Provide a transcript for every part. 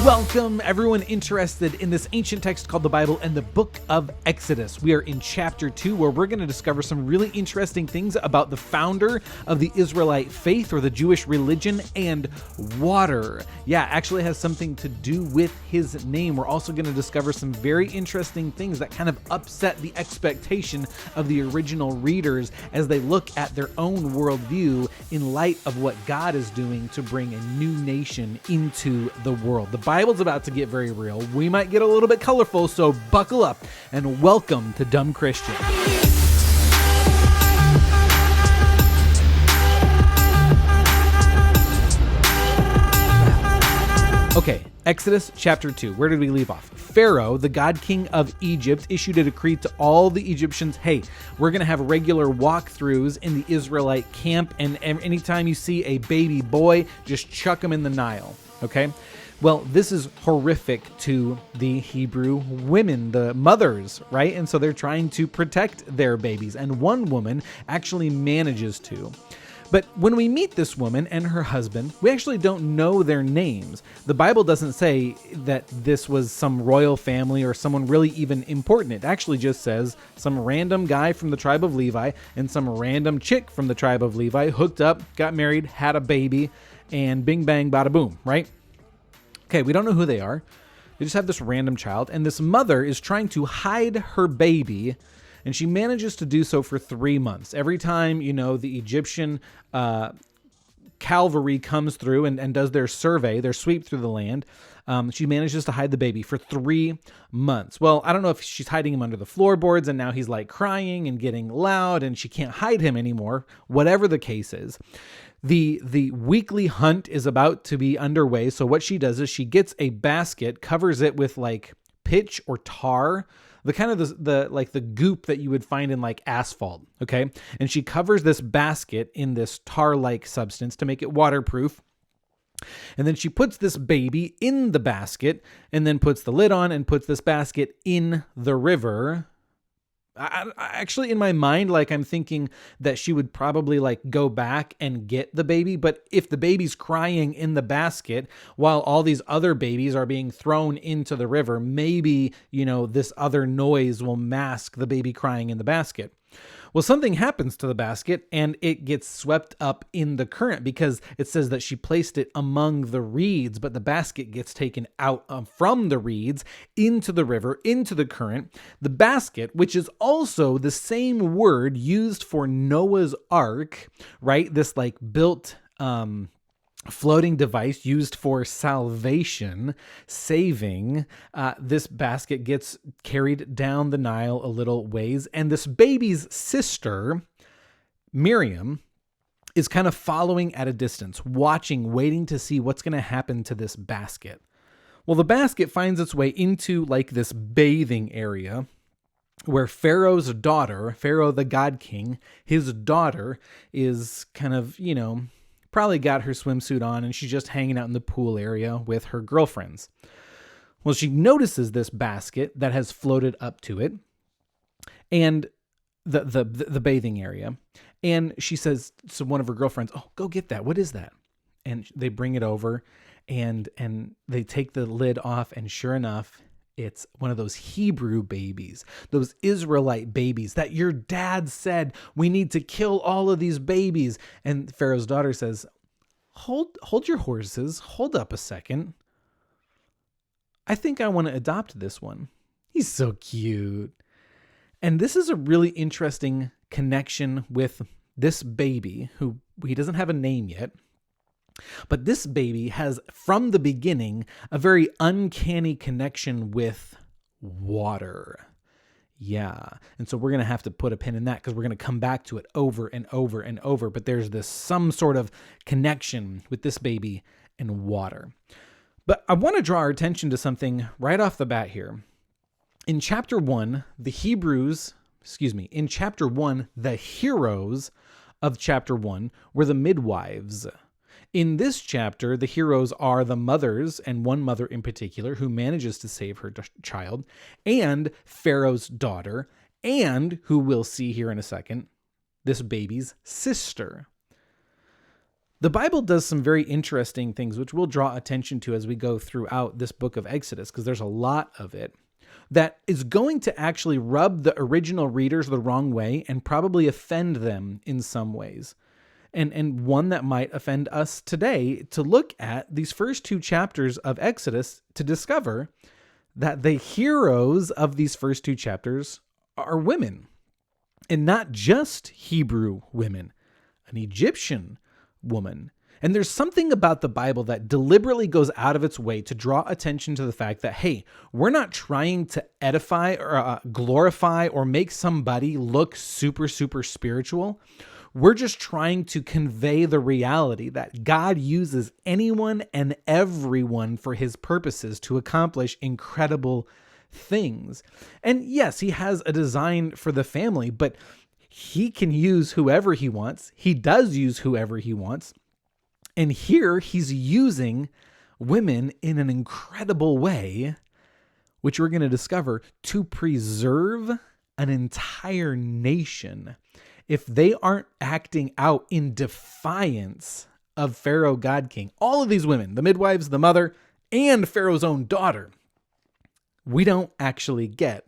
Welcome, everyone interested in this ancient text called the Bible and the book of Exodus. We are in chapter 2, where we're going to discover some really interesting things about the founder of the Israelite faith or the Jewish religion and water. Yeah, actually has something to do with his name. We're also going to discover some very interesting things that kind of upset the expectation of the original readers as they look at their own worldview in light of what God is doing to bring a new nation into the world. The Bible's about to get very real. We might get a little bit colorful, so buckle up and welcome to Dumb Christian. Okay, Exodus chapter 2. Where did we leave off? Pharaoh, the god king of Egypt, issued a decree to all the Egyptians, hey, we're going to have regular walkthroughs in the Israelite camp, and anytime you see a baby boy, just chuck him in the Nile, okay? Well, this is horrific to the Hebrew women, the mothers, right? And so they're trying to protect their babies, and one woman actually manages to. But when we meet this woman and her husband, we actually don't know their names. The Bible doesn't say that this was some royal family or someone really even important. It actually just says some random guy from the tribe of Levi and some random chick from the tribe of Levi hooked up, got married, had a baby, and bing, bang, bada, boom, right? Okay, we don't know who they are. They just have this random child, and this mother is trying to hide her baby, and she manages to do so for 3 months. Every time, the Egyptian cavalry comes through and does their survey, their sweep through the land, she manages to hide the baby for 3 months. Well, I don't know if she's hiding him under the floorboards, and now he's like crying and getting loud, and she can't hide him anymore, whatever the case is. The weekly hunt is about to be underway. So what she does is she gets a basket, covers it with like pitch or tar, the kind of the goop that you would find in like asphalt. Okay. And she covers this basket in this tar-like substance to make it waterproof. And then she puts this baby in the basket and then puts the lid on and puts this basket in the river. I actually, in my mind, I'm thinking that she would probably go back and get the baby. But if the baby's crying in the basket while all these other babies are being thrown into the river, maybe, this other noise will mask the baby crying in the basket. Well, something happens to the basket and it gets swept up in the current because it says that she placed it among the reeds, but the basket gets taken out from the reeds into the river, into the current. The basket, which is also the same word used for Noah's Ark, right? This built floating device used for salvation, saving. This basket gets carried down the Nile a little ways, and this baby's sister, Miriam, is kind of following at a distance, watching, waiting to see what's going to happen to this basket. Well, the basket finds its way into this bathing area where Pharaoh's daughter, Pharaoh the God King, his daughter is kind of, probably got her swimsuit on and she's just hanging out in the pool area with her girlfriends. Well, she notices this basket that has floated up to it and the bathing area. And she says to one of her girlfriends, "Oh, go get that. What is that?" And they bring it over and they take the lid off, and sure enough, it's one of those Hebrew babies, those Israelite babies that your dad said, we need to kill all of these babies. And Pharaoh's daughter says, hold your horses. Hold up a second. I think I want to adopt this one. He's so cute. And this is a really interesting connection with this baby who he doesn't have a name yet. But this baby has, from the beginning, a very uncanny connection with water. Yeah. And so we're going to have to put a pin in that because we're going to come back to it over and over and over. But there's some sort of connection with this baby and water. But I want to draw our attention to something right off the bat here. In chapter 1, the heroes of chapter 1 were the midwives. In this chapter, the heroes are the mothers, and one mother in particular who manages to save her child, and Pharaoh's daughter, and, who we'll see here in a second, this baby's sister. The Bible does some very interesting things, which we'll draw attention to as we go throughout this book of Exodus, because there's a lot of it that is going to actually rub the original readers the wrong way and probably offend them in some ways. And one that might offend us today, to look at these first 2 chapters of Exodus to discover that the heroes of these first 2 chapters are women, and not just Hebrew women, an Egyptian woman. And there's something about the Bible that deliberately goes out of its way to draw attention to the fact that, hey, we're not trying to edify or glorify or make somebody look super, super spiritual. We're just trying to convey the reality that God uses anyone and everyone for his purposes to accomplish incredible things. And yes, he has a design for the family, but he can use whoever he wants. He does use whoever he wants. And here he's using women in an incredible way, which we're going to discover, to preserve an entire nation. If they aren't acting out in defiance of Pharaoh God King, all of these women, the midwives, the mother, and Pharaoh's own daughter, we don't actually get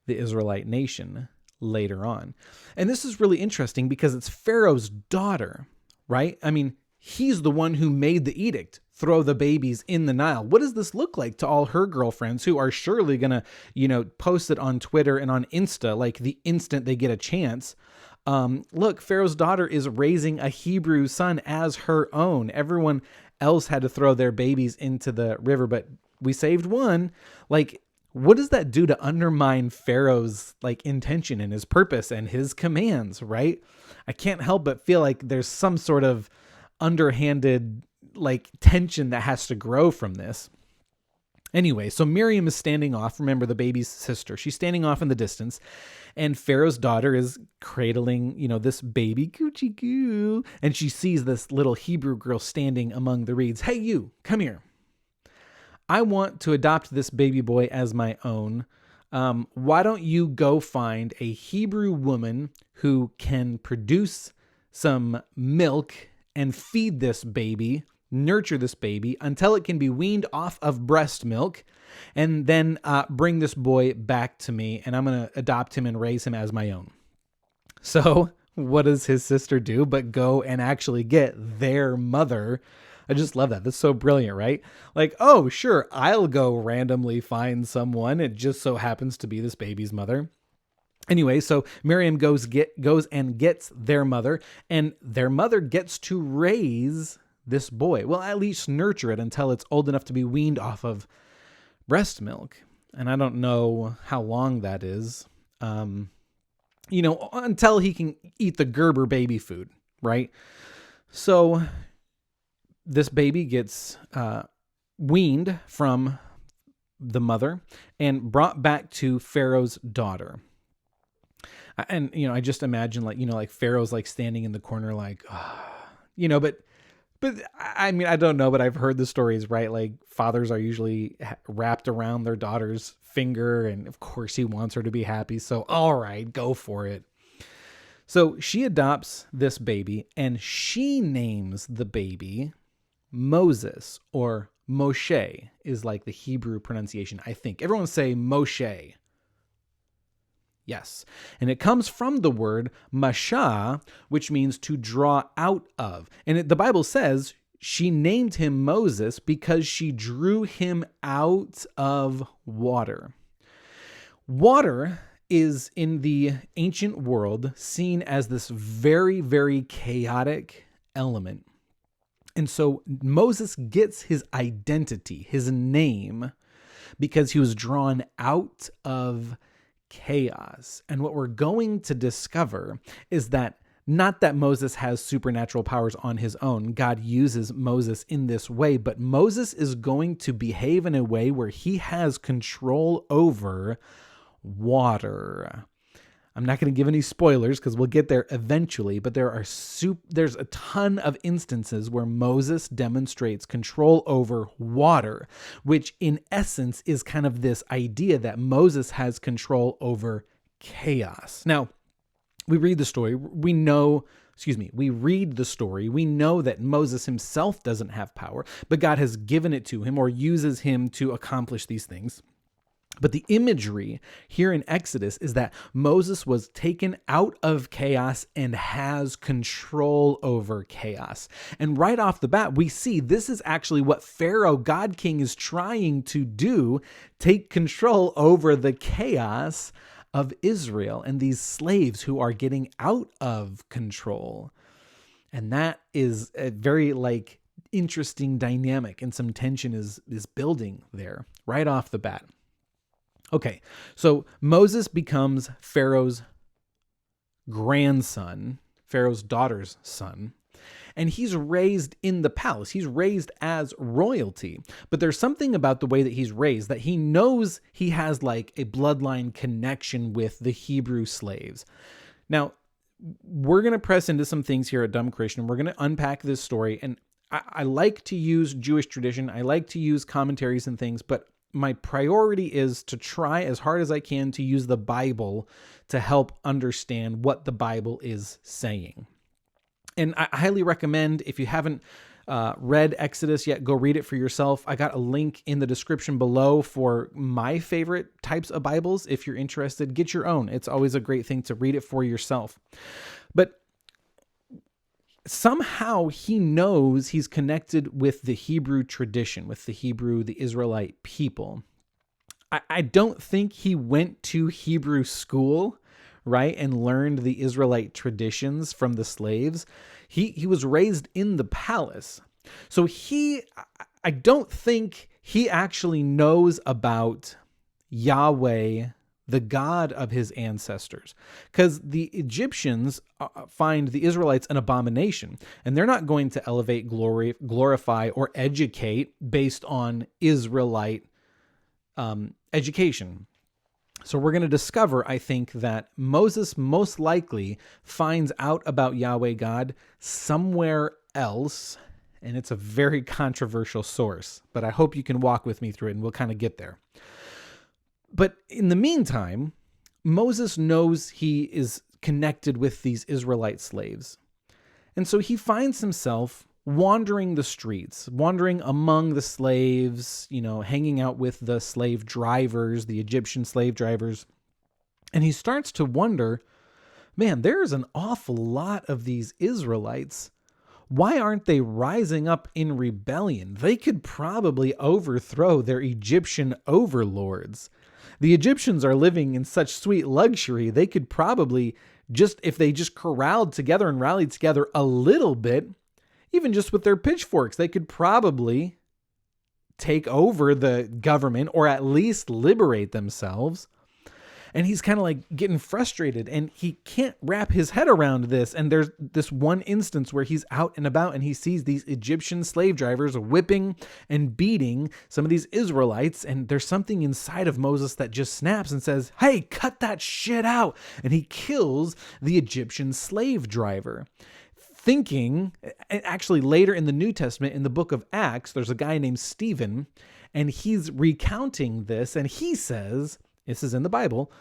the Israelite nation later on. And this is really interesting because it's Pharaoh's daughter, right? I mean, he's the one who made the edict, throw the babies in the Nile. What does this look like to all her girlfriends who are surely going to, post it on Twitter and on Insta, like the instant they get a chance? Look, Pharaoh's daughter is raising a Hebrew son as her own. Everyone else had to throw their babies into the river, but we saved one. Like, what does that do to undermine Pharaoh's intention and his purpose and his commands, right? I can't help but feel like there's some sort of underhanded tension that has to grow from this. Anyway, so Miriam is standing off. Remember, the baby's sister. She's standing off in the distance, and Pharaoh's daughter is cradling, this baby, Gucci goo, and she sees this little Hebrew girl standing among the reeds. Hey, you, come here. I want to adopt this baby boy as my own. Why don't you go find a Hebrew woman who can produce some milk and feed this baby, nurture this baby until it can be weaned off of breast milk, and then bring this boy back to me, and I'm going to adopt him and raise him as my own. So what does his sister do but go and actually get their mother? I just love that. That's so brilliant, right? Oh, sure, I'll go randomly find someone. It just so happens to be this baby's mother. Anyway, so Miriam goes and gets their mother, and their mother gets to raise this boy. Well, at least nurture it until it's old enough to be weaned off of breast milk. And I don't know how long that is, until he can eat the Gerber baby food, right? So this baby gets weaned from the mother and brought back to Pharaoh's daughter. And, I just imagine Pharaoh's standing in the corner but I mean, I don't know, but I've heard the stories, right? Fathers are usually wrapped around their daughter's finger, and of course he wants her to be happy. So, all right, go for it. So she adopts this baby, and she names the baby Moses, or Moshe is the Hebrew pronunciation, I think. Everyone say Moshe. Yes. And it comes from the word masha, which means to draw out of. And the Bible says she named him Moses because she drew him out of water. Water is, in the ancient world, seen as this very, very chaotic element. And so Moses gets his identity, his name, because he was drawn out of chaos. And what we're going to discover is that not that Moses has supernatural powers on his own. God uses Moses in this way, but Moses is going to behave in a way where he has control over water. I'm not going to give any spoilers because we'll get there eventually, but there's a ton of instances where Moses demonstrates control over water, which in essence is kind of this idea that Moses has control over chaos. Now, we read the story. We know we read the story. We know that Moses himself doesn't have power, but God has given it to him or uses him to accomplish these things. But the imagery here in Exodus is that Moses was taken out of chaos and has control over chaos. And right off the bat, we see this is actually what Pharaoh, God King, is trying to do, take control over the chaos of Israel and these slaves who are getting out of control. And that is a very interesting dynamic, and some tension is building there right off the bat. Okay, so Moses becomes Pharaoh's grandson, Pharaoh's daughter's son, and he's raised in the palace. He's raised as royalty, but there's something about the way that he's raised that he knows he has a bloodline connection with the Hebrew slaves. Now, we're going to press into some things here at Dumb Christian. We're going to unpack this story, and I like to use Jewish tradition. I like to use commentaries and things, but my priority is to try as hard as I can to use the Bible to help understand what the Bible is saying. And I highly recommend, if you haven't read Exodus yet, go read it for yourself. I got a link in the description below for my favorite types of Bibles. If you're interested, get your own. It's always a great thing to read it for yourself. But somehow he knows he's connected with the Hebrew tradition, with the Israelite people. I don't think he went to Hebrew school, right, and learned the Israelite traditions from the slaves. He was raised in the palace. So I don't think he actually knows about Yahweh, the God of his ancestors, because the Egyptians find the Israelites an abomination, and they're not going to elevate, glorify, or educate based on Israelite education. So we're going to discover, I think, that Moses most likely finds out about Yahweh God somewhere else, and it's a very controversial source, but I hope you can walk with me through it, and we'll kind of get there. But in the meantime, Moses knows he is connected with these Israelite slaves. And so he finds himself wandering the streets, wandering among the slaves, hanging out with the slave drivers, the Egyptian slave drivers. And he starts to wonder, man, there's an awful lot of these Israelites. Why aren't they rising up in rebellion? They could probably overthrow their Egyptian overlords. The Egyptians are living in such sweet luxury, they could probably if they just corralled together and rallied together a little bit, even just with their pitchforks, they could probably take over the government or at least liberate themselves. And he's kind of getting frustrated, and he can't wrap his head around this. And there's this one instance where he's out and about and he sees these Egyptian slave drivers whipping and beating some of these Israelites. And there's something inside of Moses that just snaps and says, hey, cut that shit out. And he kills the Egyptian slave driver. Thinking, actually later in the New Testament, in the book of Acts, there's a guy named Stephen, and he's recounting this, and he says, this is in the Bible,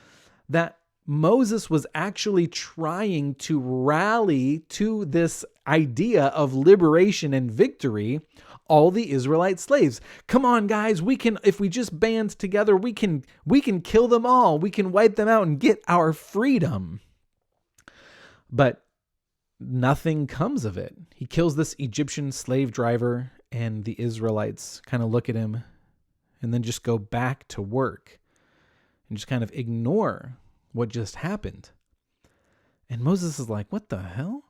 that Moses was actually trying to rally to this idea of liberation and victory all the Israelite slaves. Come on, guys, if we just band together, we can kill them all. We can wipe them out and get our freedom. But nothing comes of it. He kills this Egyptian slave driver, and the Israelites kind of look at him and then just go back to work and just kind of ignore what just happened. And Moses is like, what the hell?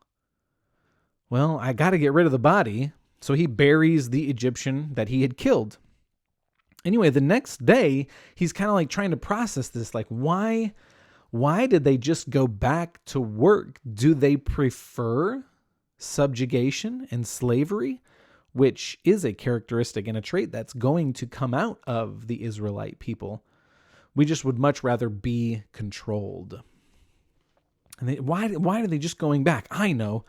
Well, I got to get rid of the body. So he buries the Egyptian that he had killed. Anyway, the next day, he's kind of trying to process this. Why did they just go back to work? Do they prefer subjugation and slavery, which is a characteristic and a trait that's going to come out of the Israelite people? We just would much rather be controlled. And why are they just going back? I know.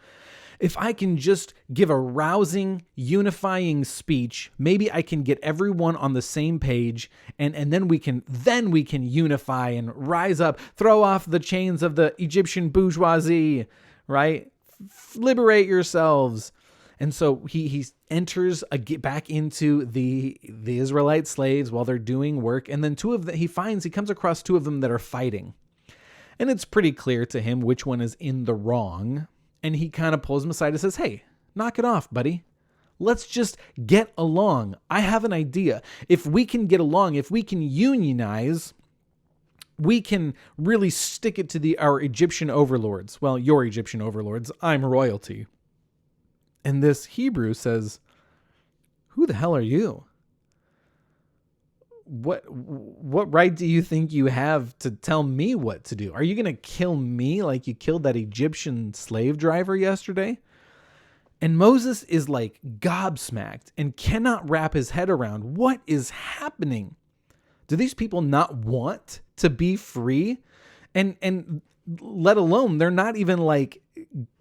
If I can just give a rousing, unifying speech, maybe I can get everyone on the same page, and then we can unify and rise up, throw off the chains of the Egyptian bourgeoisie, right? liberate yourselves. And so he enters back into the Israelite slaves while they're doing work. And then he comes across two of them that are fighting. And it's pretty clear to him which one is in the wrong. And he kind of pulls him aside and says, hey, knock it off, buddy. Let's just get along. I have an idea. If we can get along, if we can unionize, we can really stick it to our Egyptian overlords. Well, your Egyptian overlords. I'm royalty. And this Hebrew says, who the hell are you? What right do you think you have to tell me what to do? Are you going to kill me like you killed that Egyptian slave driver yesterday? And Moses is like gobsmacked and cannot wrap his head around what is happening. Do these people not want to be free? And let alone, they're not even like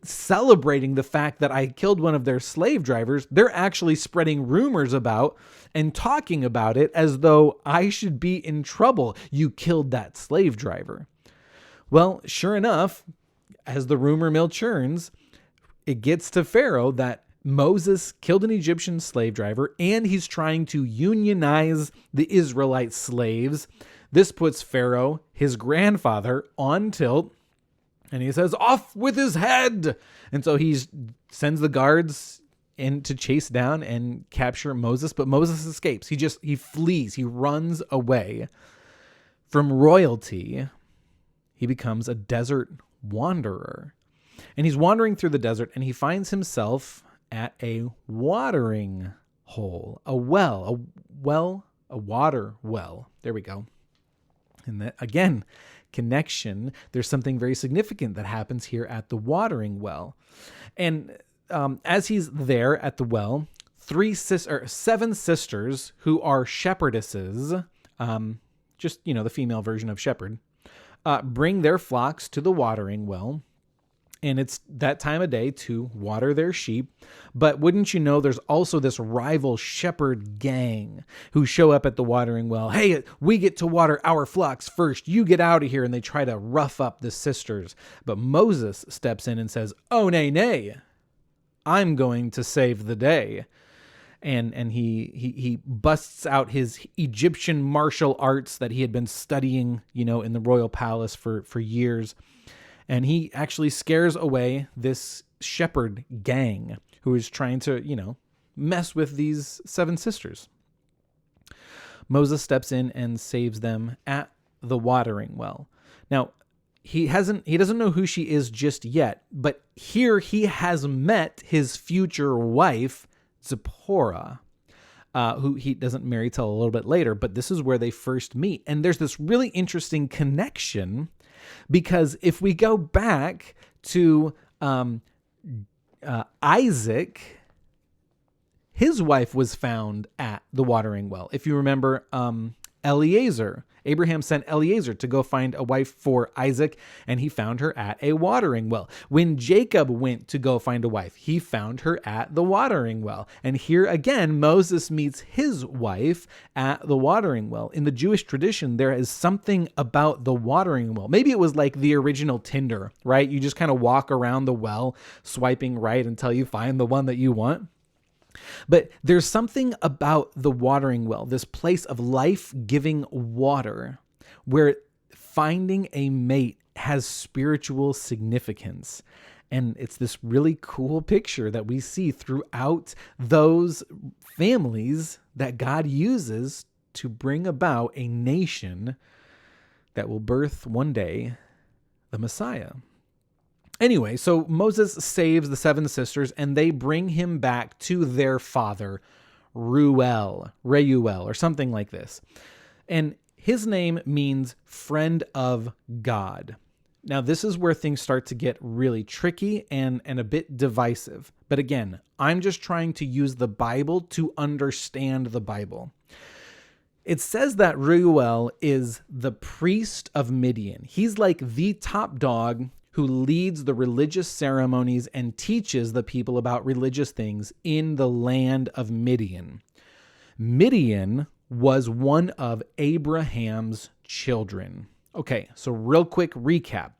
celebrating the fact that I killed one of their slave drivers. They're actually spreading rumors about and talking about it as though I should be in trouble. You killed that slave driver. Well, sure enough, as the rumor mill churns, it gets to Pharaoh that Moses killed an Egyptian slave driver and he's trying to unionize the Israelite slaves. This puts Pharaoh, his grandfather, on tilt. And he says, off with his head. And so he sends the guards in to chase down and capture Moses. But Moses escapes. He flees. He runs away. From royalty, he becomes a desert wanderer. And he's wandering through the desert and he finds himself at a watering hole, a water well. There we go. And that, again, connection. There's something very significant that happens here at the watering well. And as he's there at the well, 7 sisters who are shepherdesses, just, the female version of shepherd, bring their flocks to the watering well. And it's that time of day to water their sheep. But wouldn't you know, there's also this rival shepherd gang who show up at the watering well. Hey, we get to water our flocks first. You get out of here. And they try to rough up the sisters. But Moses steps in and says, oh, nay, I'm going to save the day. And he busts out his Egyptian martial arts that he had been studying, in the royal palace for years. And he actually scares away this shepherd gang who is trying to, mess with these 7 sisters. Moses steps in and saves them at the watering well. Now, he doesn't know who she is just yet, but here he has met his future wife, Zipporah, who he doesn't marry till a little bit later, but this is where they first meet. And there's this really interesting connection. Because if we go back to Isaac, his wife was found at the watering well. If you remember, Eliezer, Abraham sent Eliezer to go find a wife for Isaac, and he found her at a watering well. When Jacob went to go find a wife, he found her at the watering well. And here again, Moses meets his wife at the watering well. In the Jewish tradition, there is something about the watering well. Maybe it was like the original Tinder, right? You just kind of walk around the well, swiping right until you find the one that you want. But there's something about the watering well, this place of life-giving water, where finding a mate has spiritual significance. And it's this really cool picture that we see throughout those families that God uses to bring about a nation that will birth one day the Messiah. Anyway, so Moses saves the 7 sisters and they bring him back to their father, Reuel, or something like this. And his name means friend of God. Now, this is where things start to get really tricky and a bit divisive. But again, I'm just trying to use the Bible to understand the Bible. It says that Reuel is the priest of Midian. He's like the top dog who leads the religious ceremonies and teaches the people about religious things in the land of Midian. Midian was one of Abraham's children. Okay, so real quick recap.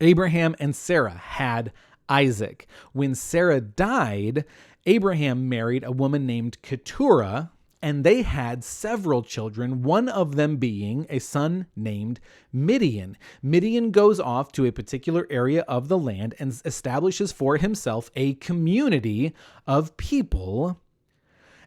Abraham and Sarah had Isaac. When Sarah died, Abraham married a woman named Keturah, and they had several children, one of them being a son named Midian. Midian goes off to a particular area of the land and establishes for himself a community of people.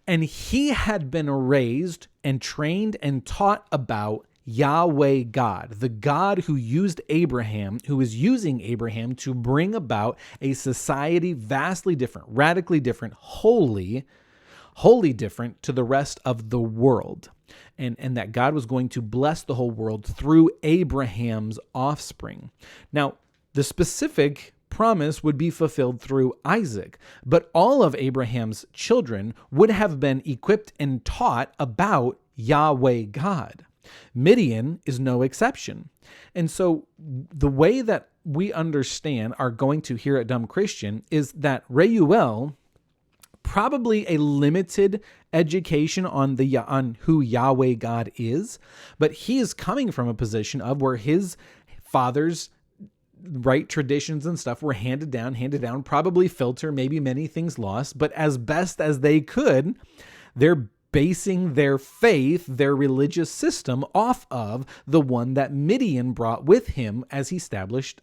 And he had been raised and trained and taught about Yahweh God, the God who used Abraham, who is using Abraham to bring about a society vastly different, radically different, wholly different to the rest of the world. And that God was going to bless the whole world through Abraham's offspring. Now, the specific promise would be fulfilled through Isaac, but all of Abraham's children would have been equipped and taught about Yahweh God. Midian is no exception. And so the way that we understand are going to here at Dumb Christian is that Reuel, probably a limited education on who Yahweh God is, but he is coming from a position of where his father's right traditions and stuff were handed down, probably filter, maybe many things lost, but as best as they could, they're basing their faith, their religious system off of the one that Midian brought with him as he established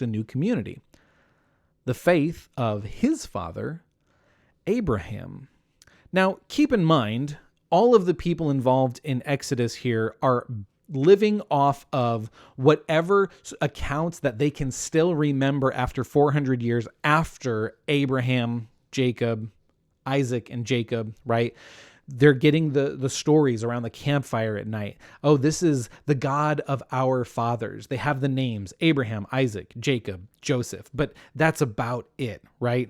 a new community. The faith of his father, Abraham. Now, keep in mind, all of the people involved in Exodus here are living off of whatever accounts that they can still remember after 400 years after Abraham, Jacob, Isaac, and Jacob, right? They're getting the stories around the campfire at night. Oh, this is the God of our fathers. They have the names Abraham, Isaac, Jacob, Joseph, but that's about it, right?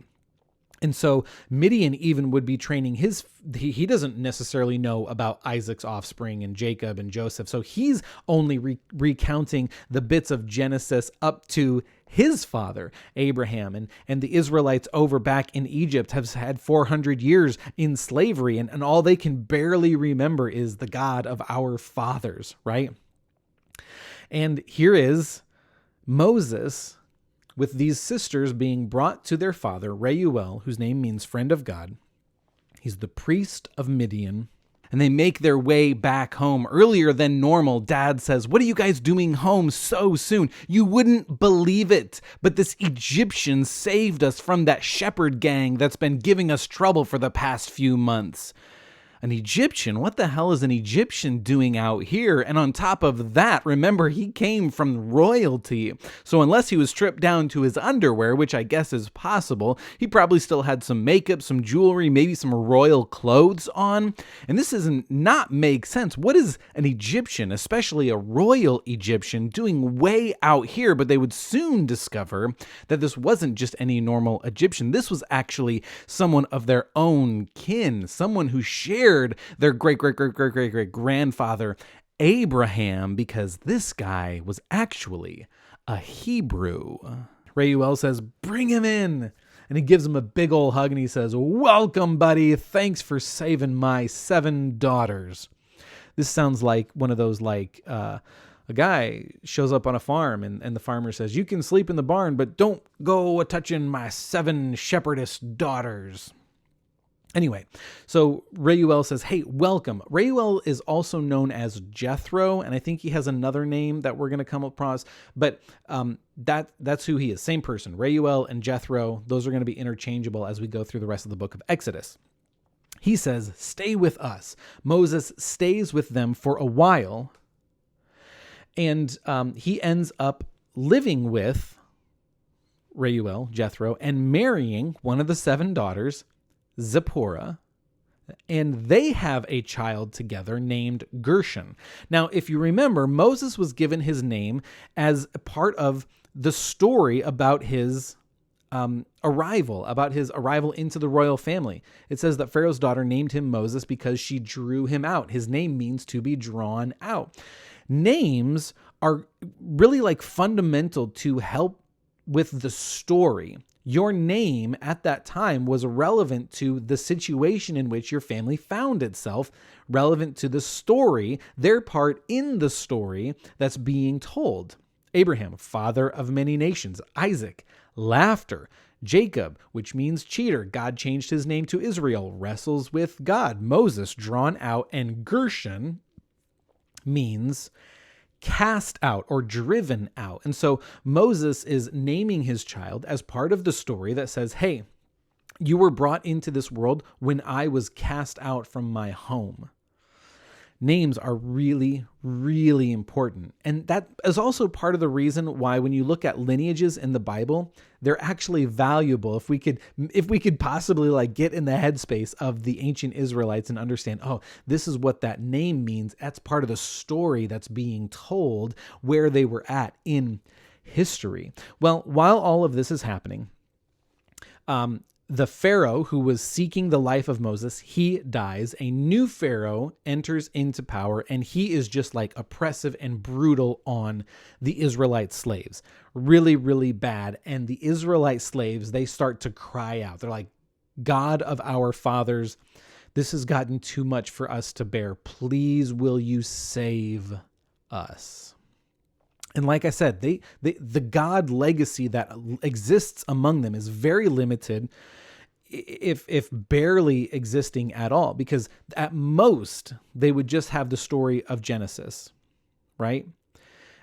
And so Midian even would be training he doesn't necessarily know about Isaac's offspring and Jacob and Joseph. So he's only recounting the bits of Genesis up to his father, Abraham. And the Israelites over back in Egypt have had 400 years in slavery, and all they can barely remember is the God of our fathers, right? And here is Moses with these sisters being brought to their father, Reuel, whose name means friend of God. He's the priest of Midian. And they make their way back home earlier than normal. Dad says, "What are you guys doing home so soon? You wouldn't believe it, but this Egyptian saved us from that shepherd gang that's been giving us trouble for the past few months." An Egyptian? What the hell is an Egyptian doing out here? And on top of that, remember, he came from royalty. So unless he was stripped down to his underwear, which I guess is possible, he probably still had some makeup, some jewelry, maybe some royal clothes on. And this doesn't not make sense. What is an Egyptian, especially a royal Egyptian, doing way out here? But they would soon discover that this wasn't just any normal Egyptian. This was actually someone of their own kin, someone who shared their great-great-great-great-great-great-grandfather Abraham, because this guy was actually a Hebrew. Reuel says, "Bring him in." And he gives him a big old hug and he says, "Welcome, buddy. Thanks for saving my 7 daughters." This sounds like one of those a guy shows up on a farm and the farmer says, "You can sleep in the barn, but don't go a-touching my 7 shepherdess daughters." Anyway, so Reuel says, "Hey, welcome." Reuel is also known as Jethro, and I think he has another name that we're going to come across, but that's who he is. Same person. Reuel and Jethro, those are going to be interchangeable as we go through the rest of the book of Exodus. He says, "Stay with us." Moses stays with them for a while, and he ends up living with Reuel, Jethro, and marrying one of the 7 daughters, Zipporah, and they have a child together named Gershon. Now, if you remember, Moses was given his name as a part of the story about his arrival into the royal family. It says that Pharaoh's daughter named him Moses because she drew him out. His name means to be drawn out. Names are really fundamental to help with the story. Your name at that time was relevant to the situation in which your family found itself, relevant to the story, their part in the story that's being told. Abraham, father of many nations. Isaac, laughter. Jacob, which means cheater. God changed his name to Israel, wrestles with God. Moses, drawn out. And Gershon means cast out or driven out. And so Moses is naming his child as part of the story that says, hey, you were brought into this world when I was cast out from my home. Names are really, really important. And that is also part of the reason why when you look at lineages in the Bible, they're actually valuable. If we could possibly like get in the headspace of the ancient Israelites and understand, oh, this is what that name means. That's part of the story that's being told where they were at in history. Well, while all of this is happening, the Pharaoh who was seeking the life of Moses, he dies. A new Pharaoh enters into power, and he is just like oppressive and brutal on the Israelite slaves. Really, really bad. And the Israelite slaves, they start to cry out. They're like, God of our fathers, this has gotten too much for us to bear. Please, will you save us? And like I said, the God legacy that exists among them is very limited, if barely existing at all, because at most they would just have the story of Genesis, right?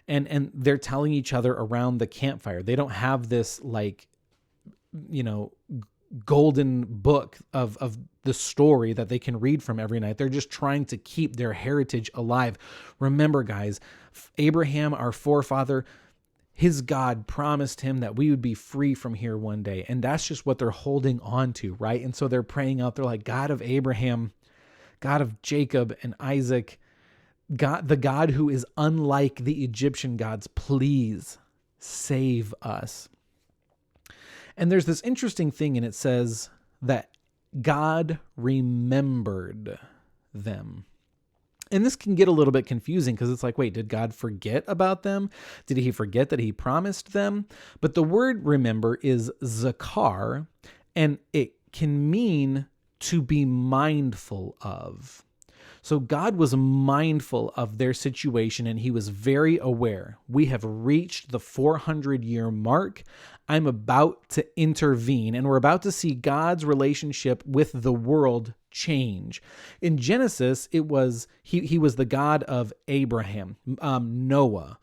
And they're telling each other around the campfire. They don't have this like, golden book of the story that they can read from every night. They're just trying to keep their heritage alive. Remember, guys, Abraham, our forefather, his God promised him that we would be free from here one day. And that's just what they're holding on to, right? And so they're praying out. They're like, God of Abraham, God of Jacob and Isaac, God, the God who is unlike the Egyptian gods, please save us. And there's this interesting thing, and it says that God remembered them. And this can get a little bit confusing because it's like, wait, did God forget about them? Did he forget that he promised them? But the word remember is zakar, and it can mean to be mindful of. So God was mindful of their situation, and he was very aware. We have reached the 400-year mark. I'm about to intervene, and we're about to see God's relationship with the world change. In Genesis, it was he was the God of Abraham, Noah,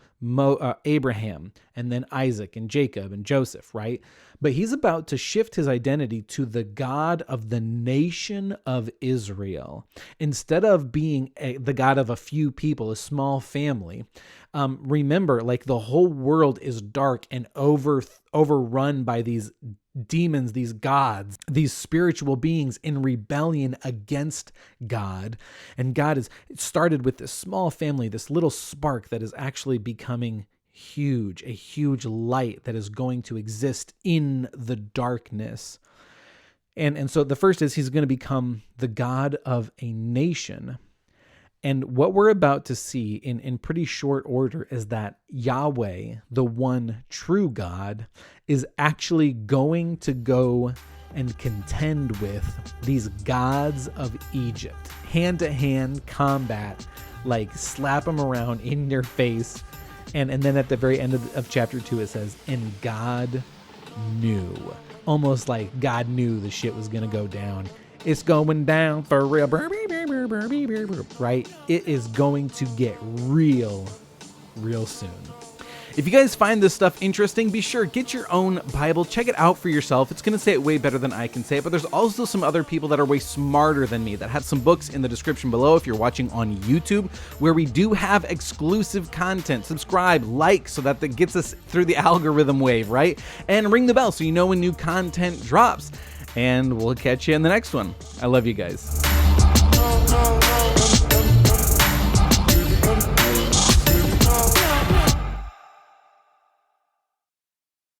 Abraham, and then Isaac and Jacob and Joseph, right? But he's about to shift his identity to the God of the nation of Israel. Instead of being the God of a few people, a small family, remember, like the whole world is dark and overrun by these demons, these gods, these spiritual beings in rebellion against God. And God is started with this small family, this little spark that is actually becoming huge, a huge light that is going to exist in the darkness. And so the first is he's going to become the God of a nation. And what we're about to see in pretty short order is that Yahweh, the one true God, is actually going to go and contend with these gods of Egypt. Hand-to-hand combat, like slap them around in their face. And then at the very end of chapter 2, it says, and God knew. Almost like God knew the shit was going to go down. It's going down for real. Right? It is going to get real soon. If you guys find this stuff interesting, be sure, get your own Bible, check it out for yourself. It's going to say it way better than I can say it, but there's also some other people that are way smarter than me that have some books in the description below if you're watching on YouTube, where we do have exclusive content. Subscribe, like, so that gets us through the algorithm wave, right? And ring the bell so you know when new content drops. And we'll catch you in the next one. I love you guys.